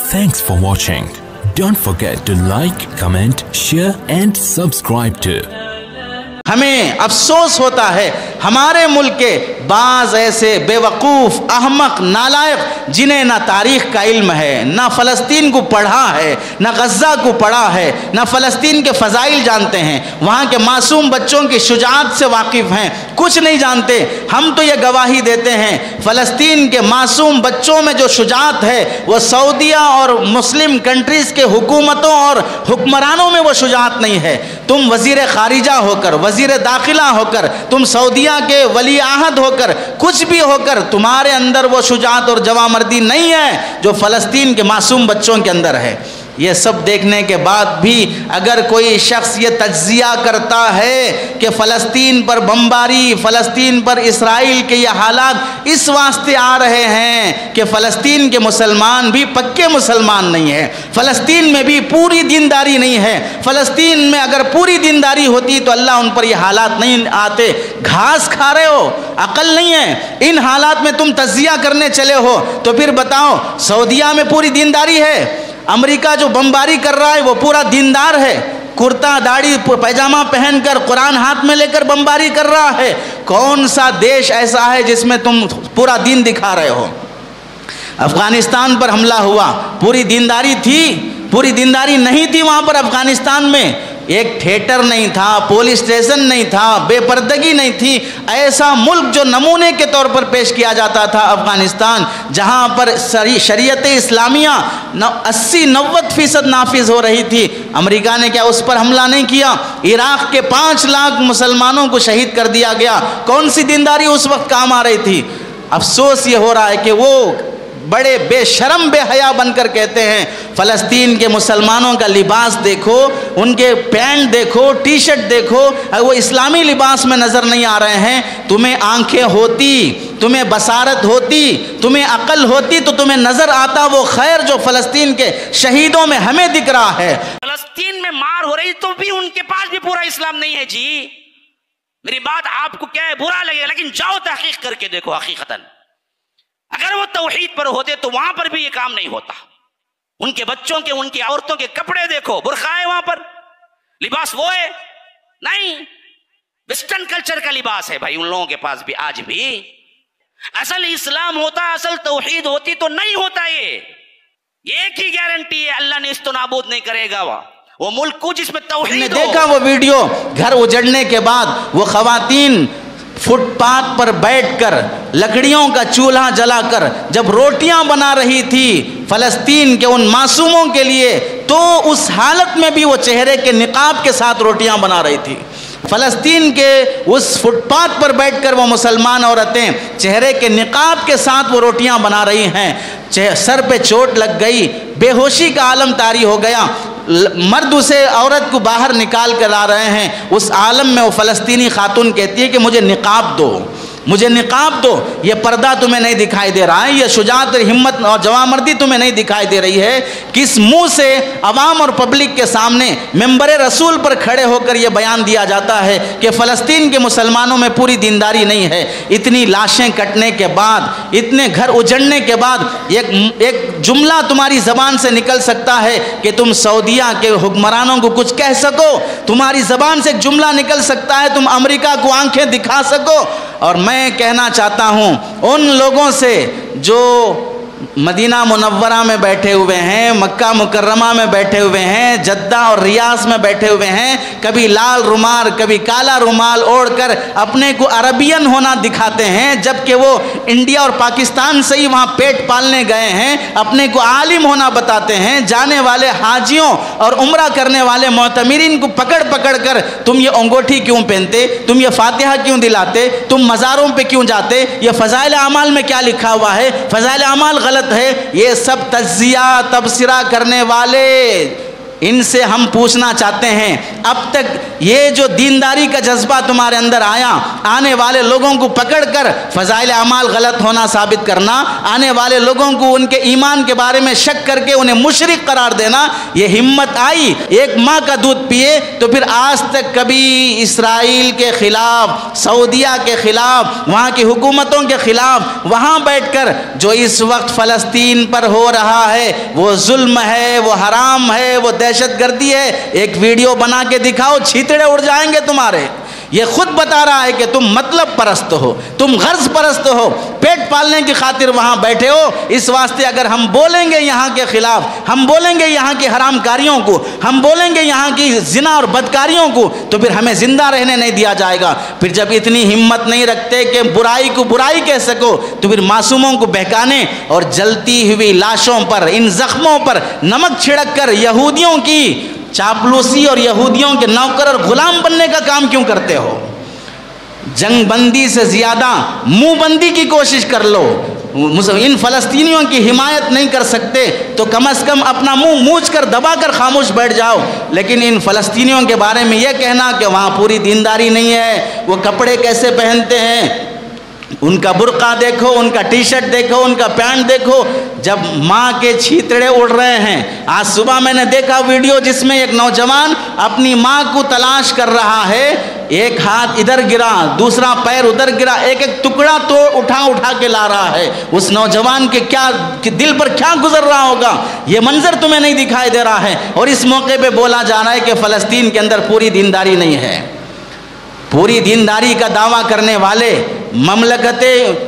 Thanks for watching. Don't forget to like, comment, share and subscribe to. ہمیں افسوس ہوتا ہے ہمارے ملک کے بعض ایسے بیوقوف احمق نالائق جنہیں نہ تاریخ کا علم ہے، نہ فلسطین کو پڑھا ہے، نہ غزہ کو پڑھا ہے، نہ فلسطین کے فضائل جانتے ہیں، وہاں کے معصوم بچوں کی شجاعت سے واقف ہیں، کچھ نہیں جانتے۔ ہم تو یہ گواہی دیتے ہیں فلسطین کے معصوم بچوں میں جو شجاعت ہے وہ سعودیہ اور مسلم کنٹریز کے حکومتوں اور حکمرانوں میں وہ شجاعت نہیں ہے۔ تم وزیر خارجہ ہو کر، وزیر داخلہ ہو کر، تم سعودیہ کے ولی عہد ہو کر، کچھ بھی ہو کر، تمہارے اندر وہ شجاعت اور جوامردی نہیں ہے جو فلسطین کے معصوم بچوں کے اندر ہے۔ یہ سب دیکھنے کے بعد بھی اگر کوئی شخص یہ تجزیہ کرتا ہے کہ فلسطین پر بمباری، فلسطین پر اسرائیل کے یہ حالات اس واسطے آ رہے ہیں کہ فلسطین کے مسلمان بھی پکے مسلمان نہیں ہیں، فلسطین میں بھی پوری دینداری نہیں ہے، فلسطین میں اگر پوری دینداری ہوتی تو اللہ ان پر یہ حالات نہیں آتے۔ گھاس کھا رہے ہو، عقل نہیں ہے، ان حالات میں تم تجزیہ کرنے چلے ہو تو پھر بتاؤ سعودیہ میں پوری دینداری ہے؟ امریکہ جو بمباری کر رہا ہے وہ پورا دیندار ہے، کرتا داڑھی پیجامہ پہن کر قرآن ہاتھ میں لے کر بمباری کر رہا ہے۔ کون سا دیش ایسا ہے جس میں تم پورا دین دکھا رہے ہو؟ افغانستان پر حملہ ہوا، پوری دینداری تھی؟ پوری دینداری نہیں تھی وہاں پر افغانستان میں، ایک تھیٹر نہیں تھا، پولیس اسٹیشن نہیں تھا، بے پردگی نہیں تھی۔ ایسا ملک جو نمونے کے طور پر پیش کیا جاتا تھا افغانستان، جہاں پر شریعت اسلامیہ 80-90% نافذ ہو رہی تھی، امریکہ نے کیا اس پر حملہ نہیں کیا؟ عراق کے 5 لاکھ مسلمانوں کو شہید کر دیا گیا۔ کون سی دینداری اس وقت کام آ رہی تھی؟ افسوس یہ ہو رہا ہے کہ وہ بڑے بے شرم بے حیا بن کر کہتے ہیں فلسطین کے مسلمانوں کا لباس دیکھو، ان کے پینٹ دیکھو، ٹی شرٹ دیکھو، وہ اسلامی لباس میں نظر نہیں آ رہے ہیں۔ تمہیں آنکھیں ہوتی، تمہیں بصارت ہوتی، تمہیں عقل ہوتی تو تمہیں نظر آتا وہ خیر جو فلسطین کے شہیدوں میں ہمیں دکھ رہا ہے۔ فلسطین میں مار ہو رہی تو بھی ان کے پاس بھی پورا اسلام نہیں ہے جی۔ میری بات آپ کو کیا ہے برا لگے گا، لیکن جاؤ تحقیق کر کے دیکھو حقیقتاً اگر وہ توحید پر ہوتے تو وہاں پر بھی یہ کام نہیں ہوتا۔ ان کے بچوں کے، ان کی عورتوں کے کپڑے دیکھو، برقع ہے وہاں پر، لباس وہ ہے نہیں، ویسٹرن کلچر کا لباس ہے بھائی ان لوگوں کے پاس بھی آج بھی۔ اصل اسلام ہوتا، اصل توحید ہوتی تو نہیں ہوتا یہ ایک ہی گارنٹی ہے اللہ نے اس تو نابود نہیں کرے گا وہ ملک کو جس میں توحید نے دیکھا وہ ویڈیو گھر اجڑنے کے بعد وہ خواتین فٹ پاتھ پر بیٹھ کر لکڑیوں کا چولہا جلا کر جب روٹیاں بنا رہی تھی فلسطین کے ان معصوموں کے لیے، تو اس حالت میں بھی وہ چہرے کے نقاب کے ساتھ روٹیاں بنا رہی تھی۔ فلسطین کے اس فٹ پاتھ پر بیٹھ کر وہ مسلمان عورتیں چہرے کے نقاب کے ساتھ وہ روٹیاں بنا رہی ہیں۔ سر پہ چوٹ لگ گئی، بے ہوشی کا عالم طاری ہو گیا، مرد اسے عورت کو باہر نکال کر لا رہے ہیں، اس عالم میں وہ فلسطینی خاتون کہتی ہے کہ مجھے نقاب دو، مجھے نقاب دو۔ یہ پردہ تمہیں نہیں دکھائی دے رہا ہے، یہ شجاعت اور ہمت اور جوامردی تمہیں نہیں دکھائی دے رہی ہے۔ کس منہ سے عوام اور پبلک کے سامنے ممبر رسول پر کھڑے ہو کر یہ بیان دیا جاتا ہے کہ فلسطین کے مسلمانوں میں پوری دینداری نہیں ہے؟ اتنی لاشیں کٹنے کے بعد، اتنے گھر اجڑنے کے بعد ایک جملہ تمہاری زبان سے نکل سکتا ہے کہ تم سعودیہ کے حکمرانوں کو کچھ کہہ سکو؟ تمہاری زبان سے ایک جملہ نکل سکتا ہے تم امریکہ کو آنکھیں دکھا سکو؟ اور میں کہنا چاہتا ہوں ان لوگوں سے جو مدینہ منورہ میں بیٹھے ہوئے ہیں، مکہ مکرمہ میں بیٹھے ہوئے ہیں، جدہ اور ریاض میں بیٹھے ہوئے ہیں، کبھی لال رومال کبھی کالا رومال اوڑھ کر اپنے کو عربین ہونا دکھاتے ہیں، جبکہ وہ انڈیا اور پاکستان سے ہی وہاں پیٹ پالنے گئے ہیں، اپنے کو عالم ہونا بتاتے ہیں۔ جانے والے حاجیوں اور عمرہ کرنے والے معتمرین کو پکڑ پکڑ کر تم یہ انگوٹھی کیوں پہنتے، تم یہ فاتحہ کیوں دلاتے، تم مزاروں پہ کیوں جاتے، یہ فضائل اعمال میں کیا لکھا ہوا ہے، فضائل اعمال غلط ہے۔ یہ سب تجزیہ تبصرہ کرنے والے ان سے ہم پوچھنا چاہتے ہیں، اب تک یہ جو دینداری کا جذبہ تمہارے اندر آیا، آنے والے لوگوں کو پکڑ کر فضائل اعمال غلط ہونا ثابت کرنا، آنے والے لوگوں کو ان کے ایمان کے بارے میں شک کر کے انہیں مشرک قرار دینا، یہ ہمت آئی ایک ماں کا دودھ پیے تو پھر آج تک کبھی اسرائیل کے خلاف، سعودیہ کے خلاف، وہاں کی حکومتوں کے خلاف وہاں بیٹھ کر جو اس وقت فلسطین پر ہو رہا ہے وہ ظلم ہے، وہ حرام ہے، وہ دہشت گردی ہے، ایک ویڈیو بنا کے دکھاؤ، چھیتڑے اڑ جائیں گے تمہارے۔ یہ خود بتا رہا ہے کہ تم مطلب پرست ہو، تم غرض پرست ہو، پیٹ پالنے کی خاطر وہاں بیٹھے ہو۔ اس واسطے اگر ہم بولیں گے یہاں کے خلاف، ہم بولیں گے یہاں کی حرام کاریوں کو، ہم بولیں گے یہاں کی زنا اور بدکاریوں کو، تو پھر ہمیں زندہ رہنے نہیں دیا جائے گا۔ پھر جب اتنی ہمت نہیں رکھتے کہ برائی کو برائی کہہ سکو، تو پھر معصوموں کو بہکانے اور جلتی ہوئی لاشوں پر، ان زخموں پر نمک چھڑک کر یہودیوں کی چاپلوسی اور یہودیوں کے نوکر اور غلام بننے کا کام کیوں کرتے ہو؟ جنگ بندی سے زیادہ منہ بندی کی کوشش کر لو۔ ان فلسطینیوں کی حمایت نہیں کر سکتے تو کم از کم اپنا منہ موچ کر دبا کر خاموش بیٹھ جاؤ، لیکن ان فلسطینیوں کے بارے میں یہ کہنا کہ وہاں پوری دینداری نہیں ہے، وہ کپڑے کیسے پہنتے ہیں، ان کا برقع دیکھو، ان کا ٹی شرٹ دیکھو، ان کا پینٹ دیکھو، جب ماں کے چھیتڑے اڑ رہے ہیں۔ آج صبح میں نے دیکھا ویڈیو جس میں ایک نوجوان اپنی ماں کو تلاش کر رہا ہے، ایک ہاتھ ادھر گرا، دوسرا پیر ادھر گرا، ایک ایک ٹکڑا تو اٹھا کے لا رہا ہے۔ اس نوجوان کے دل پر کیا گزر رہا ہوگا، یہ منظر تمہیں نہیں دکھائی دے رہا ہے، اور اس موقع پہ بولا جا رہا ہے کہ فلسطین کے اندر پوری دینداری نہیں ہے۔ پوری دینداری کا دعویٰ کرنے والے مملکت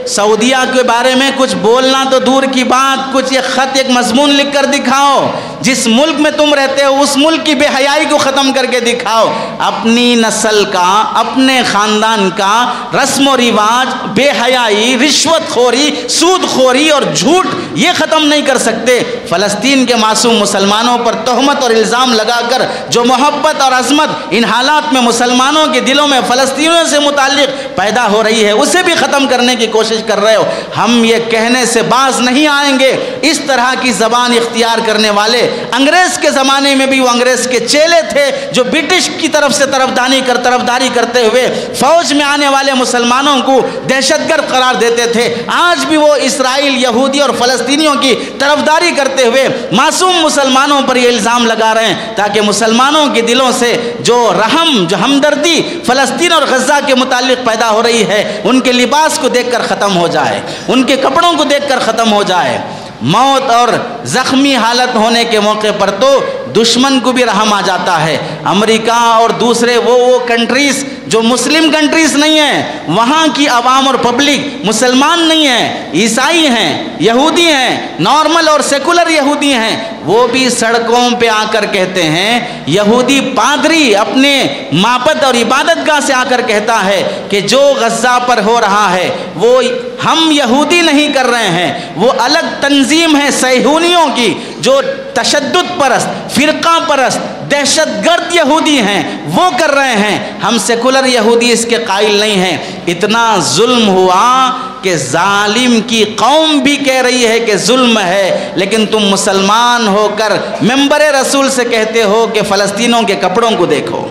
سعودیہ کے بارے میں کچھ بولنا تو دور کی بات، کچھ ایک خط، ایک مضمون لکھ کر دکھاؤ، جس ملک میں تم رہتے ہو اس ملک کی بے حیائی کو ختم کر کے دکھاؤ۔ اپنی نسل کا، اپنے خاندان کا رسم و رواج، بے حیائی، رشوت خوری، سود خوری اور جھوٹ یہ ختم نہیں کر سکتے۔ فلسطین کے معصوم مسلمانوں پر تہمت اور الزام لگا کر جو محبت اور عظمت ان حالات میں مسلمانوں کے دلوں میں فلسطینیوں سے متعلق پیدا ہو رہی ہے، اسے بھی ختم کرنے کی کوشش کر رہے ہو۔ ہم یہ کہنے سے باز نہیں آئیں گے، اس طرح کی زبان اختیار کرنے والے انگریز کے زمانے میں بھی وہ انگریز کے چیلے تھے جو برٹش کی طرف سے طرفداری کرتے ہوئے فوج میں آنے والے مسلمانوں کو دہشت گرد قرار دیتے تھے۔ آج بھی وہ اسرائیل، یہودی اور فلسطینیوں کی طرفداری کرتے ہوئے معصوم مسلمانوں پر یہ الزام لگا رہے ہیں تاکہ مسلمانوں کے دلوں سے جو رحم، جو ہمدردی فلسطین اور غزہ کے متعلق پیدا ہو رہی ہے، ان کے لباس کو دیکھ کر ختم ہو جائے، ان کے کپڑوں کو دیکھ کر ختم ہو جائے۔ موت اور زخمی حالت ہونے کے موقع پر تو دشمن کو بھی رحم آ جاتا ہے۔ امریکہ اور دوسرے وہ کنٹریز جو مسلم کنٹریز نہیں ہیں، وہاں کی عوام اور پبلک مسلمان نہیں ہیں، عیسائی ہیں، یہودی ہیں، نارمل اور سیکولر یہودی ہیں، وہ بھی سڑکوں پہ آ کر کہتے ہیں، یہودی پادری اپنے معبد اور عبادت گاہ سے آ کر کہتا ہے کہ جو غزہ پر ہو رہا ہے وہ ہم یہودی نہیں کر رہے ہیں، وہ الگ تنظیم ہے صہیونیوں کی جو تشدد پرست، فرقہ پرست، دہشت گرد یہودی ہیں، وہ کر رہے ہیں، ہم سیکولر یہودی اس کے قائل نہیں ہیں۔ اتنا ظلم ہوا کہ ظالم کی قوم بھی کہہ رہی ہے کہ ظلم ہے، لیکن تم مسلمان ہو کر منبر رسول سے کہتے ہو کہ فلسطینوں کے کپڑوں کو دیکھو،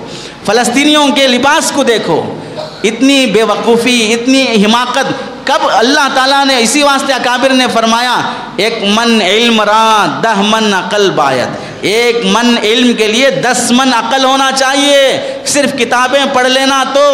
فلسطینیوں کے لباس کو دیکھو۔ اتنی بے وقوفی، اتنی حماقت کب اللہ تعالیٰ نے، اسی واسطے اکابر نے فرمایا ایک من علم را 10 من عقل باید، ایک من علم کے لیے 10 من عقل ہونا چاہیے۔ صرف کتابیں پڑھ لینا تو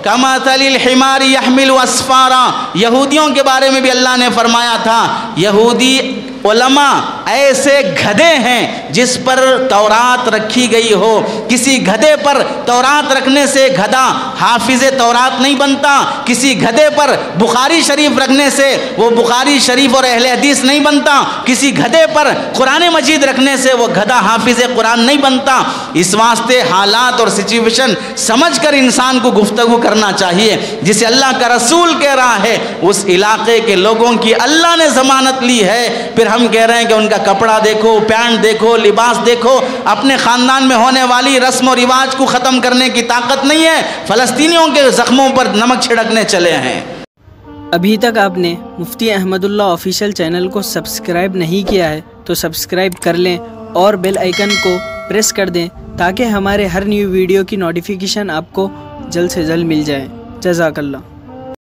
کمثل الحمار یحمل اسفارا، یہودیوں کے بارے میں بھی اللہ نے فرمایا تھا یہودی علماء ایسے گدھے ہیں جس پر تورات رکھی گئی ہو۔ کسی گدھے پر تورات رکھنے سے گدھا حافظ تورات نہیں بنتا، کسی گدھے پر بخاری شریف رکھنے سے وہ بخاری شریف اور اہل حدیث نہیں بنتا، کسی گدھے پر قرآن مجید رکھنے سے وہ گدھا حافظ قرآن نہیں بنتا۔ اس واسطے حالات اور سچویشن سمجھ کر انسان کو گفتگو کرنا چاہیے۔ جسے اللہ کا رسول کہہ رہا ہے اس علاقے کے لوگوں کی اللہ نے ضمانت لی ہے، پھر ہم کہہ رہے ہیں کہ ان کا کپڑا دیکھو، پینٹ دیکھو، لباس دیکھو۔ اپنے خاندان میں ہونے والی رسم و رواج کو ختم کرنے کی طاقت نہیں ہے، فلسطینیوں کے زخموں پر نمک چھڑکنے چلے ہیں۔ ابھی تک آپ نے مفتی احمد اللہ آفیشیل چینل کو سبسکرائب نہیں کیا ہے تو سبسکرائب کر لیں اور بیل آئیکن کو پریس کر دیں تاکہ ہمارے ہر نیو ویڈیو کی نوٹیفیکیشن آپ کو جلد سے جلد مل جائے۔ جزاک اللہ۔